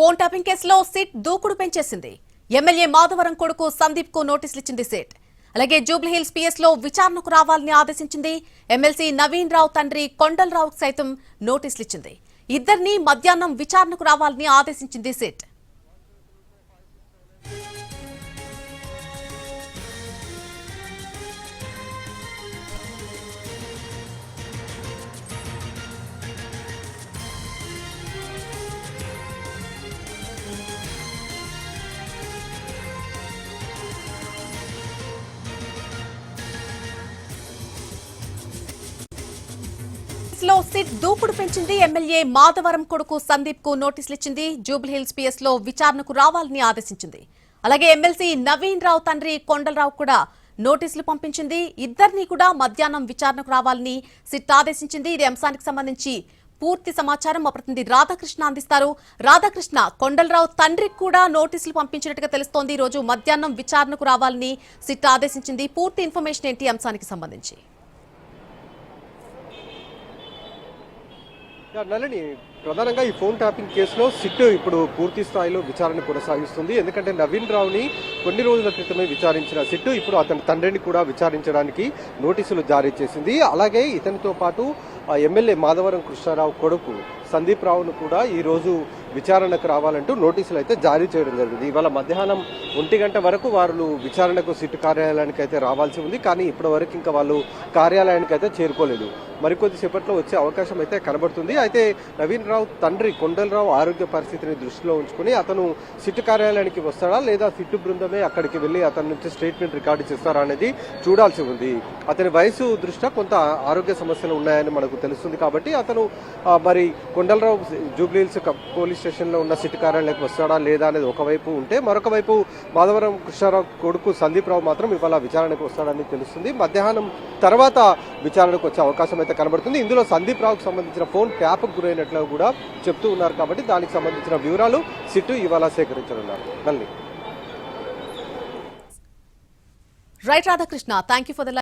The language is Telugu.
ఫోన్ ట్యాపింగ్ కేసులో సిట్ దూకుడు పెంచేసింది. ఎమ్మెల్యే మాధవరం కొడుకు సందీప్ కు నోటీసులు ఇచ్చింది సిట్. అలాగే జూబ్లీహిల్స్ పిఎస్ లో విచారణకు రావాలని ఆదేశించింది. ఎమ్మెల్సీ నవీన్ రావు తండ్రి కొండలరావుకు సైతం నోటీసులు ఇచ్చింది. ఇద్దరిని మధ్యాహ్నం విచారణకు రావాలని ఆదేశించింది సిట్. లో సిట్ దూకుడు పెంచింది. ఎమ్మెల్యే మాధవరం కొడుకు సందీప్ కు నోటీసులు ఇచ్చింది. జూబ్లీహిల్స్ పిఎస్ లో విచారణకు రావాలని ఆదేశించింది. అలాగే ఎమ్మెల్సీ నవీన్ రావు తండ్రి కొండలరావు కూడా నోటీసులు పంపించింది. ఇద్దరిని కూడా మధ్యాహ్నం విచారణకు రావాలని సిట్ ఆదేశించింది. ఈ అంశానికి సంబంధించి పూర్తి సమాచారం మా ప్రతినిధి రాధాకృష్ణ అందిస్తారు. రాధాకృష్ణ, కొండలరావు తండ్రికి కూడా నోటీసులు పంపించినట్టుగా తెలుస్తోంది. ఈ రోజు మధ్యాహ్నం విచారణకు రావాలని సిట్ ఆదేశించింది. పూర్తి ఇన్ఫర్మేషన్ ఏంటి ఈ అంశానికి సంబంధించి? నళిని, ప్రధానంగా ఈ ఫోన్ ట్యాపింగ్ కేసులో సిట్ ఇప్పుడు పూర్తి స్థాయిలో విచారణ కొనసాగిస్తుంది. ఎందుకంటే నవీన్ రావుని కొన్ని రోజుల క్రితమే విచారించిన సిట్ ఇప్పుడు అతని తండ్రిని కూడా విచారించడానికి నోటీసులు జారీ చేసింది. అలాగే ఇతనితో పాటు ఎమ్మెల్యే మాధవరం కృష్ణారావు కొడుకు సందీప్ రావును కూడా ఈ రోజు విచారణకు రావాలంటూ నోటీసులు అయితే జారీ చేయడం జరిగింది. ఇవాళ మధ్యాహ్నం 1 గంట వరకు వారు విచారణకు సిట్ కార్యాలయానికి అయితే రావాల్సి ఉంది. కానీ ఇప్పటి వరకు ఇంకా వాళ్ళు కార్యాలయానికి అయితే చేరుకోలేదు. మరికొద్ది సేపట్లో వచ్చే అవకాశం అయితే కనబడుతుంది. అయితే నవీన్ రావు తండ్రి కొండలరావు ఆరోగ్య పరిస్థితిని దృష్టిలో ఉంచుకుని అతను సిట్ కార్యాలయానికి వస్తాడా లేదా సిట్ బృందమే అక్కడికి వెళ్లి అతని నుంచి స్టేట్మెంట్ రికార్డు చేస్తారా అనేది చూడాల్సి ఉంది. అతని వయసు దృష్ట్యా కొంత ఆరోగ్య సమస్యలు ఉన్నాయని మనకు తెలుస్తుంది. కాబట్టి అతను మరి కొండలరావు జూబ్లీహిల్స్ పోలీస్ స్టేషన్ లో ఉన్న సిట్ కార్యాలయానికి వస్తాడా లేదా అనేది ఒకవైపు ఉంటే, మరొక వైపు మాధవరం కృష్ణారావు కొడుకు సందీప్ రావు మాత్రం ఇవాళ విచారణకు వస్తాడని తెలుస్తుంది. మధ్యాహ్నం తర్వాత విచారణకు వచ్చే అవకాశం అయితే కనబడుతుంది. ఇందులో సందీప్ రావుకు సంబంధించిన ఫోన్ ట్యాప్ గురైనట్లు కూడా చెప్తూ ఉన్నారు. కాబట్టి దానికి సంబంధించిన వివరాలు సిట్ ఇవాళ సేకరించనున్నారు. Right Radhakrishna, thank you for the